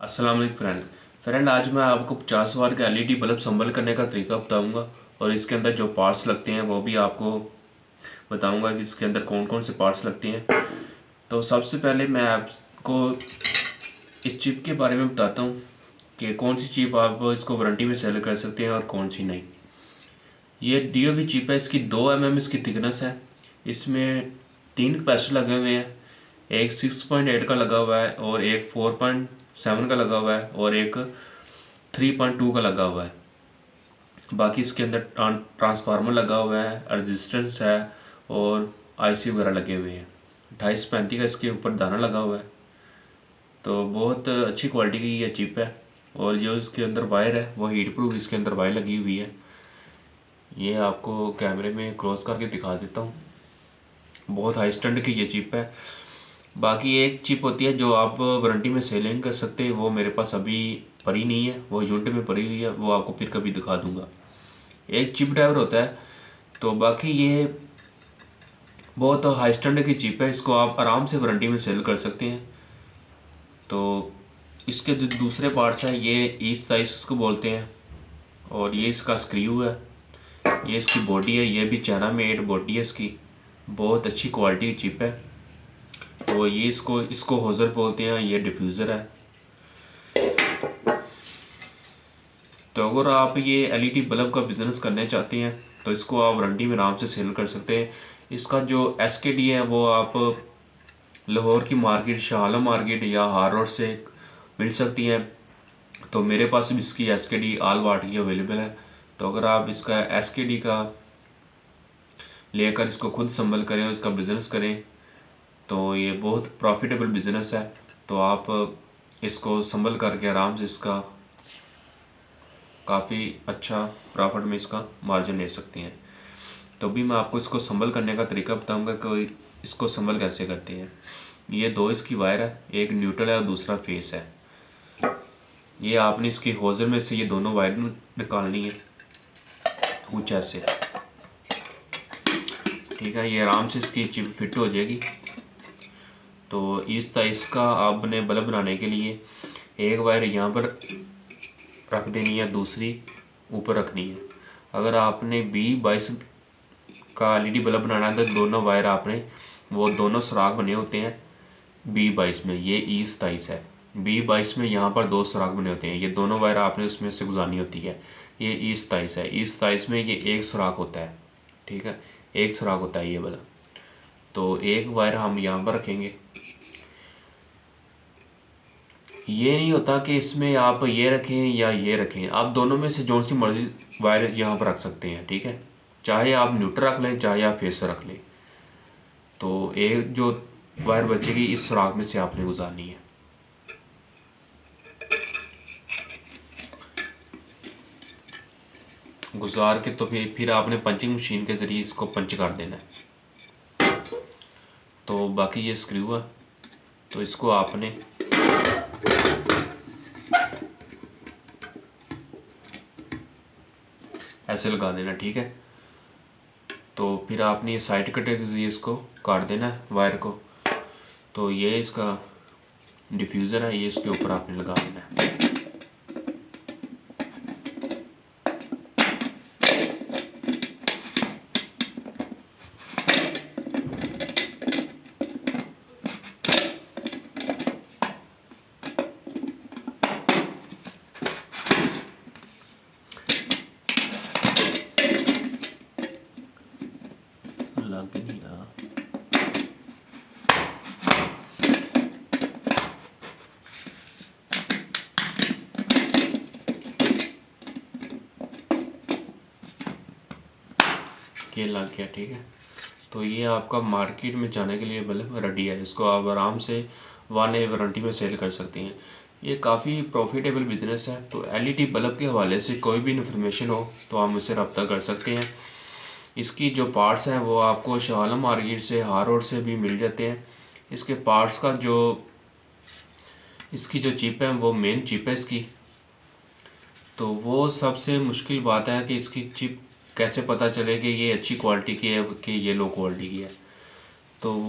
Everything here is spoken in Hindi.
अस्सलाम वालेकुम फ्रेंड आज मैं आपको 50 वाट का एलईडी बल्ब संभल करने का तरीका बताऊंगा और इसके अंदर जो पार्ट्स लगते हैं वो भी आपको बताऊंगा कि इसके अंदर कौन कौन से पार्ट्स लगते हैं। तो सबसे पहले मैं आपको इस चिप के बारे में बताता हूँ कि कौन सी चिप आप इसको वारंटी में सेल कर सकते हैं और कौन सी नहीं। ये DOV चिप है, इसकी 2 mm इसकी थिकनेस है। इसमें 3 कैपेसिटर लगे हुए हैं, एक 6.8 का लगा हुआ है और एक 4.7 का लगा हुआ है और एक 3.2 का लगा हुआ है। बाकी इसके अंदर ट्रांसफार्मर लगा हुआ है, रेजिस्टेंस है और IC वगैरह लगे हुए हैं। 2835 का इसके ऊपर दाना लगा हुआ है। तो बहुत अच्छी क्वालिटी की ये चिप है और जो इसके अंदर वायर है वो हीट प्रूफ इसके अंदर वायर लगी हुई है। ये आपको कैमरे में क्रॉस करके दिखा देता हूँ। बहुत हाई स्टैंडर्ड की ये चिप है। बाकी एक चिप होती है जो आप वारंटी में सेलिंग कर सकते हैं, वो मेरे पास अभी पड़ी नहीं है, वो यूनिट में पड़ी हुई है, वो आपको फिर कभी दिखा दूंगा। एक चिप ड्राइवर होता है। तो बाकी ये बहुत हाई स्टैंडर्ड की चिप है, इसको आप आराम से वारंटी में सेल कर सकते हैं। तो इसके जो दूसरे पार्ट्स हैं ये ईस्ट साइज को बोलते हैं और ये इसका स्क्रू है, ये इसकी बॉडी है, ये भी चाइना मेड बॉडी है इसकी। बहुत अच्छी क्वालिटी की चिप है। तो ये इसको होजर बोलते हैं, ये डिफ्यूज़र है। तो अगर आप ये एलईडी बल्ब का बिज़नेस करना चाहते हैं तो इसको आप वारंटी में आराम से सेल कर सकते हैं। इसका जो SKD है वो आप लाहौर की मार्केट, शाह आलम मार्केट या हार रोड से मिल सकती है। तो मेरे पास भी इसकी SKD ऑल वाट की अवेलेबल है। तो अगर आप इसका SKD का लेकर इसको खुद संभल करें और इसका बिज़नेस करें तो ये बहुत प्रॉफिटेबल बिज़नेस है। तो आप इसको संभल करके आराम से इसका काफ़ी अच्छा प्रॉफिट में इसका मार्जिन ले सकते हैं। तो भी मैं आपको इसको संभल करने का तरीका बताऊंगा कि इसको संभल कैसे करते हैं। ये दो इसकी वायर है, एक न्यूट्रल है और दूसरा फेस है। ये आपने इसकी होजर में से ये दोनों वायर निकालनी है कुछ ऐसे, ठीक है। ये आराम से इसकी चिप फिट हो जाएगी। तो इसका आपने बल्ब बनाने के लिए एक वायर यहाँ पर रख देनी है, दूसरी ऊपर रखनी है। अगर आपने B22 का एलईडी बल्ब बनाना है तो दोनों वायर आपने वो दोनों सुराख बने होते हैं B22 में, ये E27 है। B22 में यहाँ पर 2 सुराख बने होते हैं, ये दोनों वायर आपने उसमें से गुजारनी होती है। ये E27 है, E27 में ये एक सुराख होता है, ठीक है, एक सुराख होता है ये वाला। तो एक वायर हम यहाँ पर रखेंगे। ये नहीं होता कि इसमें आप ये रखें या ये रखें, आप दोनों में से जो सी मर्जी वायर यहाँ पर रख सकते हैं, ठीक है। चाहे आप न्यूट्रल रख लें, चाहे आप फेस रख लें। तो एक जो वायर बचेगी इस सुराख में से आपने गुजारनी है। गुजार के तो फिर आपने पंचिंग मशीन के ज़रिए इसको पंच कर देना है। तो बाकी ये स्क्रू है, तो इसको आपने ऐसे लगा देना, ठीक है। तो फिर आपने ये साइड कट के ज़रिए इसको काट देना है वायर को। तो ये इसका डिफ्यूज़र है, ये इसके ऊपर आपने लगा देना है। लग नहीं रहा। ये लग गया, ठीक है। तो ये आपका मार्केट में जाने के लिए बल्ब रेडी है। इसको आप आराम से 1 ईयर वारंटी में सेल कर सकते हैं। ये काफ़ी प्रॉफिटेबल बिजनेस है। तो एलईडी बल्ब के हवाले से कोई भी इन्फॉर्मेशन हो तो आप मुझसे रब्ता कर सकते हैं। इसकी जो पार्ट्स हैं वो आपको शाह आलम मार्केट से, हार रोड से भी मिल जाते हैं। इसके पार्ट्स का जो इसकी जो चिप है वो मेन चिप है इसकी। तो वो सबसे मुश्किल बात है कि इसकी चिप कैसे पता चले कि ये अच्छी क्वालिटी की है कि ये लो क्वालिटी की है। तो